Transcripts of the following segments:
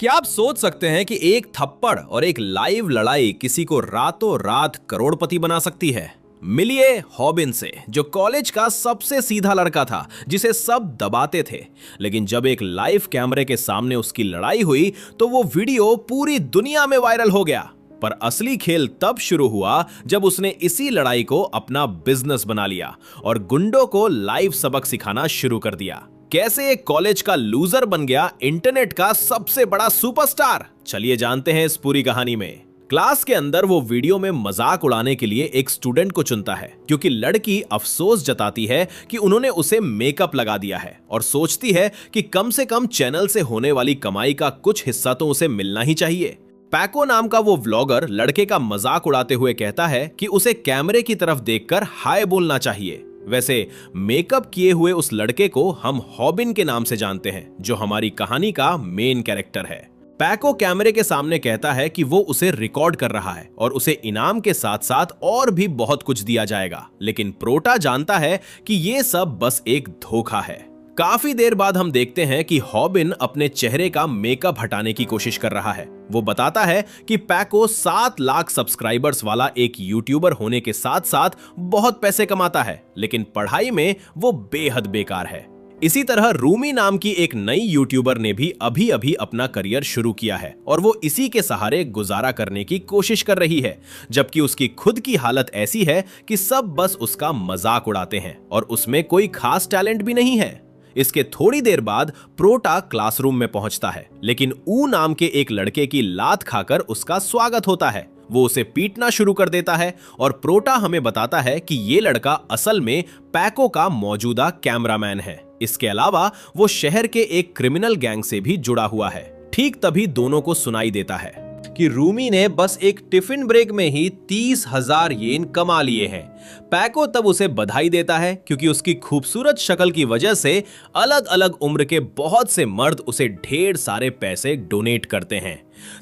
क्या आप सोच सकते हैं कि एक थप्पड़ और एक लाइव लड़ाई किसी को रातों रात करोड़पति बना सकती है? मिलिए हॉबिन से, जो कॉलेज का सबसे सीधा लड़का था जिसे सब दबाते थे। लेकिन जब एक लाइव कैमरे के सामने उसकी लड़ाई हुई तो वो वीडियो पूरी दुनिया में वायरल हो गया। पर असली खेल तब शुरू हुआ जब उसने इसी लड़ाई को अपना बिजनेस बना लिया और गुंडों को लाइव सबक सिखाना शुरू कर दिया। कैसे एक कॉलेज का लूजर बन गया इंटरनेट का सबसे बड़ा सुपरस्टार, चलिए जानते हैं इस पूरी कहानी में। क्लास के अंदर वो वीडियो में मजाक उड़ाने के लिए एक स्टूडेंट को चुनता है क्योंकि लड़की अफसोस जताती है कि उन्होंने उसे मेकअप लगा दिया है और सोचती है कि कम से कम चैनल से होने वाली कमाई का कुछ हिस्सा तो उसे मिलना ही चाहिए। पैको नाम का वो व्लॉगर लड़के का मजाक उड़ाते हुए कहता है कि उसे कैमरे की तरफ देखकर हाय बोलना चाहिए। वैसे मेकअप किए हुए उस लड़के को हम हॉबिन के नाम से जानते हैं, जो हमारी कहानी का मेन कैरेक्टर है। पैको कैमरे के सामने कहता है कि वो उसे रिकॉर्ड कर रहा है और उसे इनाम के साथ साथ और भी बहुत कुछ दिया जाएगा, लेकिन प्रोटा जानता है कि ये सब बस एक धोखा है। काफी देर बाद हम देखते हैं कि हॉबिन अपने चेहरे का मेकअप हटाने की कोशिश कर रहा है। वो बताता है कि पैको 7 लाख सब्सक्राइबर्स वाला एक यूट्यूबर होने के साथ साथ बहुत पैसे कमाता है, लेकिन पढ़ाई में वो बेहद बेकार है। इसी तरह रूमी नाम की एक नई यूट्यूबर ने भी अभी अभी अपना करियर शुरू किया है और वो इसी के सहारे गुजारा करने की कोशिश कर रही है, जबकि उसकी खुद की हालत ऐसी है कि सब बस उसका मजाक उड़ाते हैं और उसमें कोई खास टैलेंट भी नहीं है। इसके थोड़ी देर बाद प्रोटा क्लासरूम में पहुंचता है, लेकिन ऊ नाम के एक लड़के की लात खाकर उसका स्वागत होता है। वो उसे पीटना शुरू कर देता है और प्रोटा हमें बताता है कि ये लड़का असल में पैको का मौजूदा कैमरामैन है। इसके अलावा वो शहर के एक क्रिमिनल गैंग से भी जुड़ा हुआ है। ठीक तभी दोनों को सुनाई देता है कि रूमी ने बस एक टिफिन ब्रेक में ही 30,000 येन कमा लिए हैं। पैको तब उसे बधाई देता है क्योंकि उसकी खूबसूरत शक्ल की वजह से अलग अलग उम्र के बहुत से मर्द उसे ढेर सारे पैसे डोनेट करते हैं।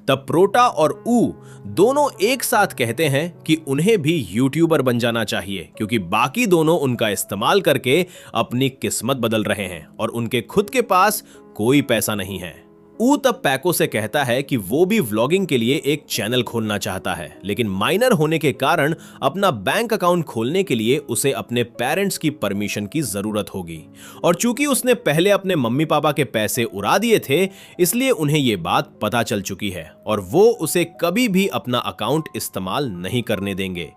तब प्रोटा और ऊ दोनों एक साथ कहते हैं कि उन्हें भी यूट्यूबर बन जाना चाहिए, क्योंकि बाकी दोनों उनका इस्तेमाल करके अपनी किस्मत बदल रहे हैं और उनके खुद के पास कोई पैसा नहीं है। ऊ तब पैको से कहता है कि वो भी व्लॉगिंग के लिए एक चैनल खोलना चाहता है, लेकिन माइनर होने के कारण अपना बैंक अकाउंट खोलने के लिए उसे अपने पेरेंट्स की परमिशन की जरूरत होगी। और चूंकि उसने पहले अपने मम्मी पापा के पैसे उड़ा दिए थे, इसलिए उन्हें ये बात पता चल चुकी है और वो उसे कभी भी अपना अकाउंट इस्तेमाल नहीं करने देंगे।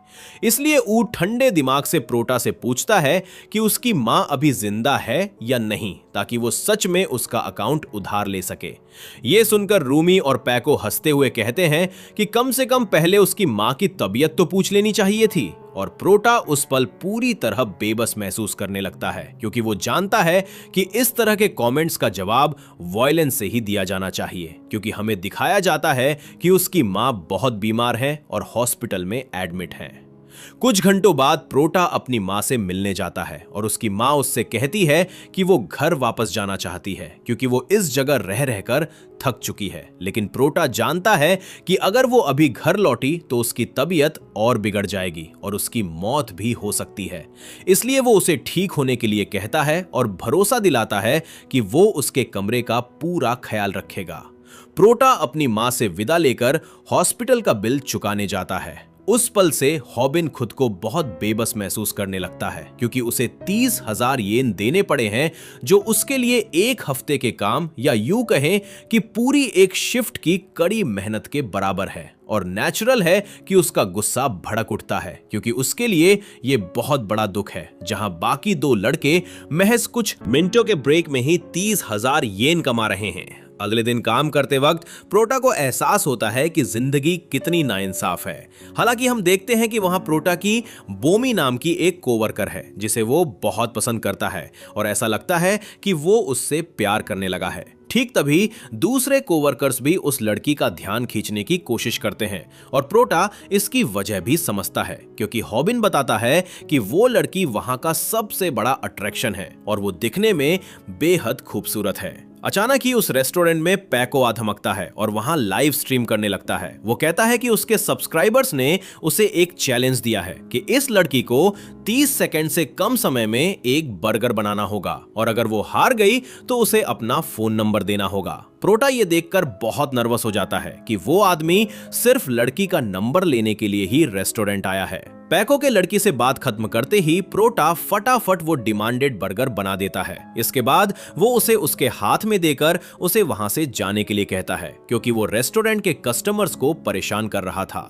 इसलिए ऊ ठंडे दिमाग से प्रोटा से पूछता है कि उसकी मां अभी जिंदा है या नहीं, ताकि वो सच में उसका अकाउंट उधार ले सके। ये सुनकर रूमी और पैको हंसते हुए कहते हैं कि कम से कम पहले उसकी मां की तबीयत तो पूछ लेनी चाहिए थी। और प्रोटा उस पल पूरी तरह बेबस महसूस करने लगता है, क्योंकि वो जानता है कि इस तरह के कमेंट्स का जवाब वायलेंस से ही दिया जाना चाहिए, क्योंकि हमें दिखाया जाता है कि उसकी मां बहुत बीमार है और हॉस्पिटल में एडमिट है। कुछ घंटों बाद प्रोटा अपनी मां से मिलने जाता है और उसकी मां उससे कहती है कि वो घर वापस जाना चाहती है, क्योंकि वो इस जगह रह रहकर थक चुकी है। लेकिन प्रोटा जानता है कि अगर वो अभी घर लौटी तो उसकी तबीयत और बिगड़ जाएगी और उसकी मौत भी हो सकती है। इसलिए वो उसे ठीक होने के लिए कहता है और भरोसा दिलाता है कि वो उसके कमरे का पूरा ख्याल रखेगा। प्रोटा अपनी मां से विदा लेकर हॉस्पिटल का बिल चुकाने जाता है। उस पल से हॉबिन खुद को बहुत बेबस महसूस करने लगता है, क्योंकि उसे 30,000 येन देने पड़े हैं, जो उसके लिए एक हफ्ते के काम या यूं कहें कि पूरी एक शिफ्ट की कड़ी मेहनत के बराबर है। और नेचुरल है कि उसका गुस्सा भड़क उठता है, क्योंकि उसके लिए यह बहुत बड़ा दुख है, जहां बाकी दो लड़के महज कुछ मिनटों के ब्रेक में ही 30,000 येन कमा रहे हैं। अगले दिन काम करते वक्त प्रोटा को एहसास होता है कि जिंदगी कितनी नाइंसाफ है। हालांकि हम देखते हैं कि वहां प्रोटा की बोमी नाम की एक कोवर्कर है जिसे वो बहुत पसंद करता है और ऐसा लगता है कि वो उससे प्यार करने लगा है। ठीक तभी दूसरे कोवर्कर्स भी उस लड़की का ध्यान खींचने की कोशिश करते हैं और प्रोटा इसकी वजह भी समझता है, क्योंकि हॉबिन बताता है कि वो लड़की वहां का सबसे बड़ा अट्रैक्शन है और वो दिखने में बेहद खूबसूरत है। अचानक ही उस रेस्टोरेंट में पैको आ धमकता है और वहां लाइव स्ट्रीम करने लगता है। वो कहता है कि उसके सब्सक्राइबर्स ने उसे एक चैलेंज दिया है कि इस लड़की को 30 सेकंड से कम समय में एक बर्गर बनाना होगा और अगर वो हार गई तो उसे अपना फोन नंबर देना होगा। प्रोटा ये देखकर बहुत नर्वस हो जाता है कि वो आदमी सिर्फ लड़की का नंबर लेने के लिए ही रेस्टोरेंट आया है। पैको के लड़की से बात खत्म करते ही प्रोटा फटाफट वो डिमांडेड बर्गर बना देता है। इसके बाद वो उसे उसके हाथ में देकर उसे वहां से जाने के लिए कहता है क्योंकि वो रेस्टोरेंट के कस्टमर्स को परेशान कर रहा था।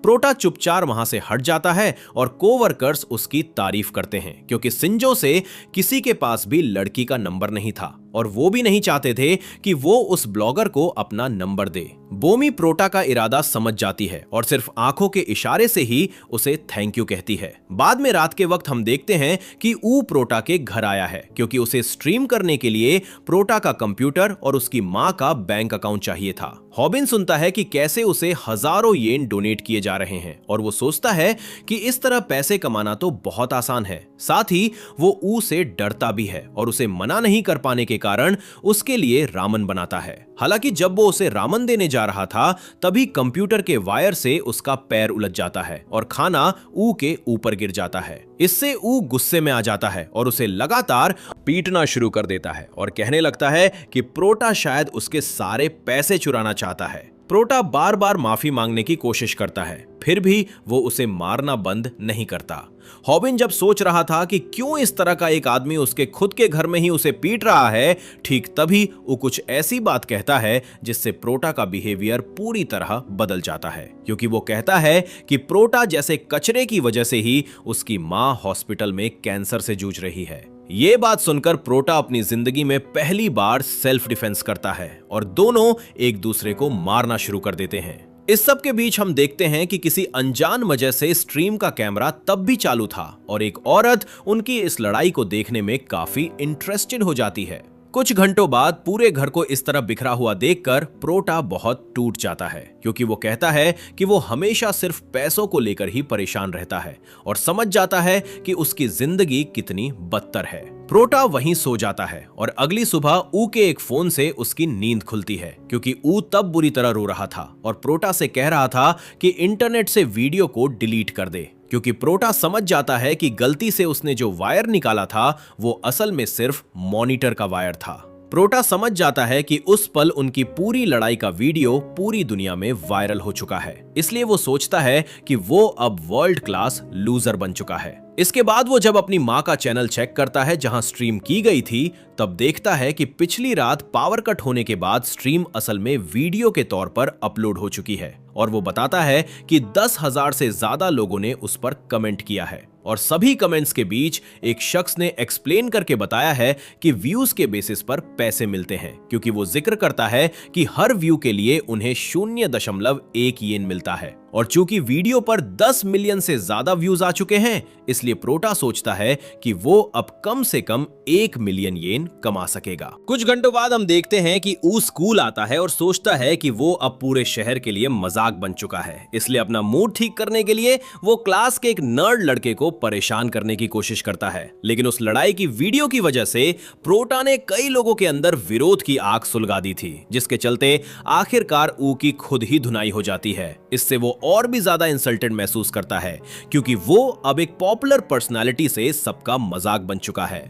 प्रोटा चुपचाप वहां से हट जाता है और कोवर्कर्स उसकी तारीफ करते हैं क्योंकि शिंजो से किसी के पास भी लड़की का नंबर नहीं था और वो भी नहीं चाहते थे कि वो उस ब्लॉगर को अपना नंबर दे। बोमी प्रोटा का इरादा समझ जाती है और सिर्फ आंखों के इशारे से ही उसे थैंक यू कहती है। बाद में रात के वक्त हम देखते हैं कि ऊ प्रोटा के घर आया है क्योंकि उसे स्ट्रीम करने के लिए प्रोटा का कंप्यूटर और उसकी मां का बैंक अकाउंट चाहिए था। हॉबिन सुनता है कि कैसे उसे हजारों येन डोनेट किए जा रहे हैं और वो सोचता है कि इस तरह पैसे कमाना तो बहुत आसान है। साथ ही वो ऊ से डरता भी है और उसे मना नहीं कर पाने के कारण उसके लिए रामन बनाता है। हालांकि जब वो उसे रामन देने जा रहा था तभी कंप्यूटर के वायर से उसका पैर उलझ जाता है और खाना ऊ के ऊपर गिर जाता है। इससे ऊ गुस्से में आ जाता है और उसे लगातार पीटना शुरू कर देता है और कहने लगता है कि प्रोटा शायद उसके सारे पैसे चुराना चाहता है। प्रोटा बार बार माफी मांगने की कोशिश करता है, फिर भी वो उसे मारना बंद नहीं करता। हॉबिन जब सोच रहा था कि क्यों इस तरह का एक आदमी उसके खुद के घर में ही उसे पीट रहा है, ठीक तभी वो कुछ ऐसी बात कहता है जिससे प्रोटा का बिहेवियर पूरी तरह बदल जाता है क्योंकि वो कहता है कि प्रोटा जैसे कचरे की वजह से ही उसकी मां हॉस्पिटल में कैंसर से जूझ रही है। ये बात सुनकर प्रोटा अपनी जिंदगी में पहली बार सेल्फ डिफेंस करता है और दोनों एक दूसरे को मारना शुरू कर देते हैं। इस सब के बीच हम देखते हैं कि किसी अनजान वजह से स्ट्रीम का कैमरा तब भी चालू था और एक औरत उनकी इस लड़ाई को देखने में काफी इंटरेस्टेड हो जाती है। कुछ घंटों बाद पूरे घर को इस तरह बिखरा हुआ देखकर प्रोटा बहुत टूट जाता है क्योंकि वो कहता है कि वो हमेशा सिर्फ पैसों को लेकर ही परेशान रहता है और समझ जाता है कि उसकी जिंदगी कितनी बदतर है। प्रोटा वहीं सो जाता है और अगली सुबह ऊ के एक फोन से उसकी नींद खुलती है क्योंकि ऊ तब बुरी तरह रो रहा था और प्रोटा से कह रहा था कि इंटरनेट से वीडियो को डिलीट कर दे क्योंकि प्रोटा समझ जाता है कि गलती से उसने जो वायर निकाला था वो असल में सिर्फ मॉनिटर का वायर था। प्रोटा समझ जाता है कि उस पल उनकी पूरी लड़ाई का वीडियो पूरी दुनिया में वायरल हो चुका है, इसलिए वो सोचता है कि वो अब वर्ल्ड क्लास लूजर बन चुका है। इसके बाद वो जब अपनी मां का चैनल चेक करता है जहां स्ट्रीम की गई थी तब देखता है कि पिछली रात पावर कट होने के बाद स्ट्रीम असल में वीडियो के तौर पर अपलोड हो चुकी है और वो बताता है कि 10,000 से ज्यादा लोगों ने उस पर कमेंट किया है और सभी कमेंट्स के बीच एक शख्स ने एक्सप्लेन करके बताया है कि व्यूज के बेसिस पर पैसे मिलते हैं क्योंकि वो जिक्र करता है कि हर व्यू के लिए उन्हें 0.1 येन मिलता है और चूंकि वीडियो पर 10 मिलियन से ज्यादा व्यूज आ चुके हैं इसलिए प्रोटा सोचता है कि वो अब कम से कम 1 मिलियन येन कमा सकेगा। कुछ घंटों बाद हम देखते हैं कि ऊ स्कूल आता है और सोचता है कि वो अब पूरे शहर के लिए मजाक बन चुका है, इसलिए अपना मूड ठीक करने के लिए वो क्लास के एक नर्ड लड़के को परेशान करने की कोशिश करता है। लेकिन उस लड़ाई की वीडियो की वजह से प्रोटा ने कई लोगों के अंदर विरोध की आग सुलगा दी थी जिसके चलते आखिरकार ऊ की खुद ही धुनाई हो जाती है। इससे वो और भी ज्यादा इंसल्टेड महसूस करता है क्योंकि वो अब एक पॉपुलर पर्सनालिटी से सबका मजाक बन चुका है।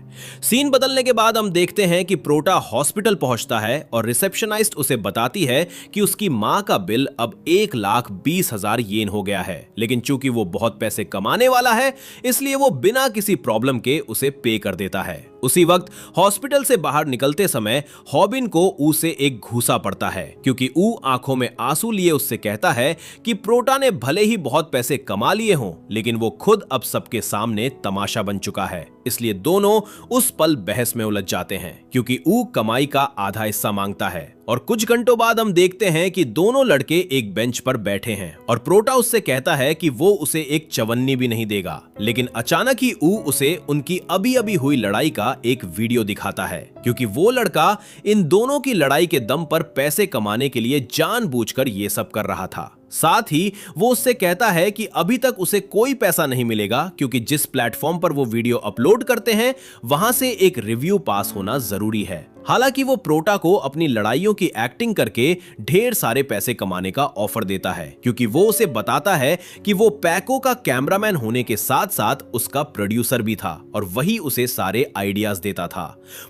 सीन बदलने के बाद हम देखते हैं कि प्रोटा हॉस्पिटल पहुंचता है और रिसेप्शनिस्ट उसे बताती है कि उसकी मां का बिल अब 1,20,000 येन हो गया है, लेकिन चूंकि वो बहुत पैसे कमाने वाला है इसलिए वो बिना किसी प्रॉब्लम के उसे पे कर देता है। उसी वक्त हॉस्पिटल से बाहर निकलते समय हॉबिन को ऊ से एक घूसा पड़ता है क्योंकि ऊ आंखों में आंसू लिए उससे कहता है कि प्रोटा ने भले ही बहुत पैसे कमा लिए हों लेकिन वो खुद अब सबके सामने तमाशा बन चुका है, इसलिए दोनों उस पल बहस में उलझ जाते हैं क्योंकि ऊ कमाई का आधा हिस्सा मांगता है। और कुछ घंटों बाद हम देखते हैं कि दोनों लड़के एक बेंच पर बैठे हैं और प्रोटा उससे कहता है कि वो उसे एक चवन्नी भी नहीं देगा, लेकिन अचानक ही ऊ उसे उनकी अभी अभी हुई लड़ाई का एक वीडियो दिखाता है क्योंकि वो लड़का इन दोनों की लड़ाई के दम पर पैसे कमाने के लिए जानबूझकर ये सब कर रहा था। साथ ही वो उससे कहता है कि अभी तक उसे कोई पैसा नहीं मिलेगा क्योंकि जिस प्लेटफॉर्म पर वो वीडियो अपलोड करते हैं वहां से एक रिव्यू पास होना जरूरी है। हालांकि वो प्रोटा को अपनी लड़ाइयों की एक्टिंग करके ढेर सारे पैसे कमाने का ऑफर देता है, क्योंकि वो उसे बताता है कि वो पैको का कैमरामैन होने के साथ साथ उसका प्रोड्यूसर भी था और वही उसे सारे आइडियाज देता था।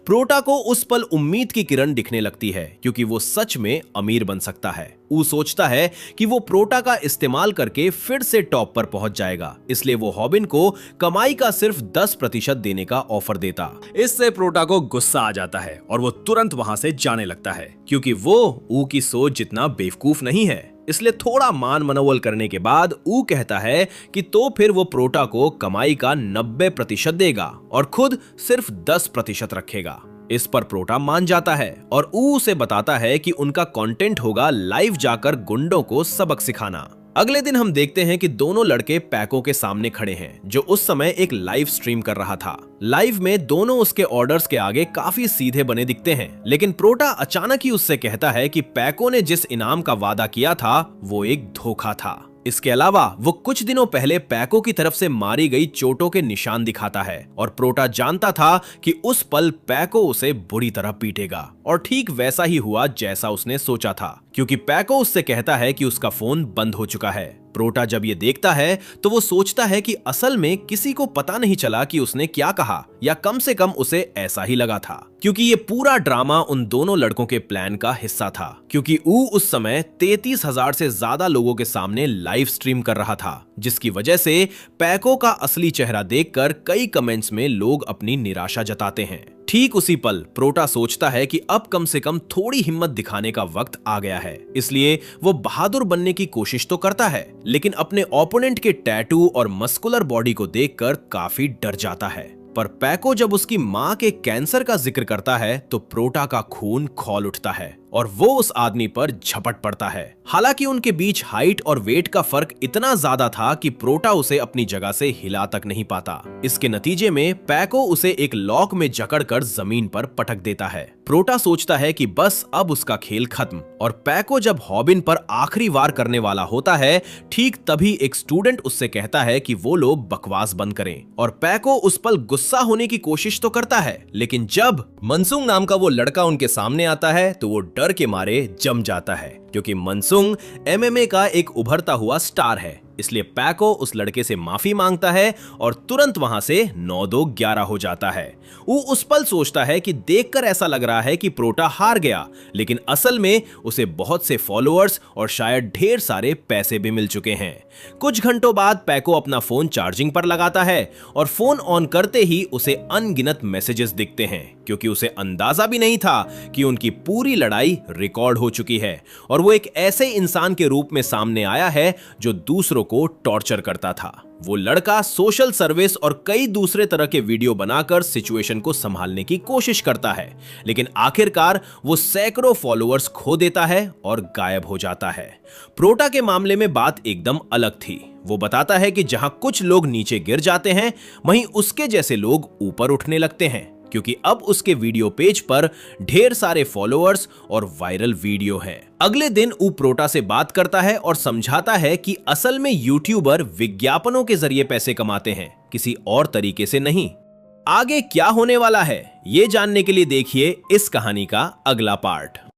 प्रोटा को उस पल उम्मीद की किरण दिखने लगती है, क्योंकि वो सच में अमीर बन सकता है। वो सोचता है कि वो प्रोटा का इस्तेमाल करके फिर से टॉप पर पहुंच जाएगा, इसलिए वो हॉबिन को कमाई का सिर्फ 10% देने का ऑफर देता। इससे प्रोटा को गुस्सा आ जाता है और वो तुरंत वहां से जाने लगता है, क्योंकि वो ऊ की सोच जितना बेवकूफ नहीं है। इसलिए थोड़ा मान मनोवल करने के बाद ऊ कहता है कि तो फिर वो प्रोटा को कमाई का 90% देगा और खुद सिर्फ 10% रखेगा। इस पर प्रोटा मान जाता है और ऊ उसे बताता है कि उनका कंटेंट होगा लाइव जाकर गुंडों को सबक सिखाना। अगले दिन हम देखते हैं कि दोनों लड़के पैको के सामने खड़े हैं, जो उस समय एक लाइव स्ट्रीम कर रहा था। लाइव में दोनों उसके ऑर्डर्स के आगे काफी सीधे बने दिखते हैं, लेकिन प्रोटा अचानक ही उससे कहता है कि पैको ने जिस इनाम का वादा किया था वो एक धोखा था। इसके अलावा वो कुछ दिनों पहले पैको की तरफ से मारी गई चोटों के निशान दिखाता है और प्रोटा जानता था कि उस पल पैको उसे बुरी तरह पीटेगा, और ठीक वैसा ही हुआ जैसा उसने सोचा था, क्योंकि पैको उससे कहता है कि उसका फोन बंद हो चुका है। प्रोटा जब ये देखता है तो वो सोचता है कि असल में किसी को पता नहीं चला कि उसने क्या कहा, या कम से कम उसे ऐसा ही लगा था, क्योंकि ये पूरा ड्रामा उन दोनों लड़कों के प्लान का हिस्सा था। क्योंकि ऊ उस समय 33,000 से ज्यादा लोगों के सामने लाइव स्ट्रीम कर रहा था, जिसकी वजह से पैको का असली चेहरा देखकर कई कमेंट्स में लोग अपनी निराशा जताते हैं। ठीक उसी पल प्रोटा सोचता है कि अब कम से कम थोड़ी हिम्मत दिखाने का वक्त आ गया है, इसलिए वो बहादुर बनने की कोशिश तो करता है, लेकिन अपने ओपोनेंट के टैटू और मस्कुलर बॉडी को देखकर काफी डर जाता है। पर पैको जब उसकी मां के कैंसर का जिक्र करता है तो प्रोटा का खून खौल उठता है और वो उस आदमी पर झपट पड़ता है। हालांकि उनके बीच हाइट और वेट का फर्क इतना ज्यादा था कि प्रोटा उसे अपनी जगह से हिला तक नहीं पाता। इसके नतीजे में पैको उसे एक लॉक में जकड़कर जमीन पर पटक देता है। प्रोटा सोचता है कि बस अब उसका खेल खत्म, और पैको जब हॉबिन पर आखिरी वार करने वाला होता है, ठीक तभी एक स्टूडेंट उससे कहता है कि वो लोग बकवास बंद करें, और पैको उस पल गुस्सा होने की कोशिश तो करता है, लेकिन जब मनसुंग नाम का वो लड़का उनके सामने आता है तो वो डर के मारे जम जाता है, क्योंकि मनसुंग एमएमए का एक उभरता हुआ स्टार है। इसलिए पैको उस लड़के से माफी मांगता है और तुरंत वहां से 9-2-11 हो जाता है। वो उस पल सोचता है कि देखकर ऐसा लग रहा है कि प्रोटा हार गया, लेकिन असल में उसे बहुत से फॉलोअर्स और शायद ढेर सारे पैसे भी मिल चुके हैं। कुछ घंटों बाद पैको अपना फोन चार्जिंग पर लगाता है और फोन ऑन करते ही उसे अनगिनत मैसेजेस दिखते हैं, क्योंकि उसे अंदाजा भी नहीं था कि उनकी पूरी लड़ाई रिकॉर्ड हो चुकी है और वो एक ऐसे इंसान के रूप में सामने आया है जो दूसरों को टॉर्चर करता था। वो लड़का सोशल सर्विस और कई दूसरे तरह के वीडियो बनाकर सिचुएशन को संभालने की कोशिश करता है, लेकिन आखिरकार वो सैकड़ों फॉलोअर्स खो देता है और गायब हो जाता है। प्रोटा के मामले में बात एकदम अलग थी। वो बताता है कि जहां कुछ लोग नीचे गिर जाते हैं, वहीं उसके जैसे लोग ऊपर उठने लगते हैं, क्योंकि अब उसके वीडियो पेज पर ढेर सारे फॉलोअर्स और वायरल वीडियो हैं। अगले दिन ऊ प्रोटा से बात करता है और समझाता है कि असल में यूट्यूबर विज्ञापनों के जरिए पैसे कमाते हैं, किसी और तरीके से नहीं। आगे क्या होने वाला है ये जानने के लिए देखिए इस कहानी का अगला पार्ट।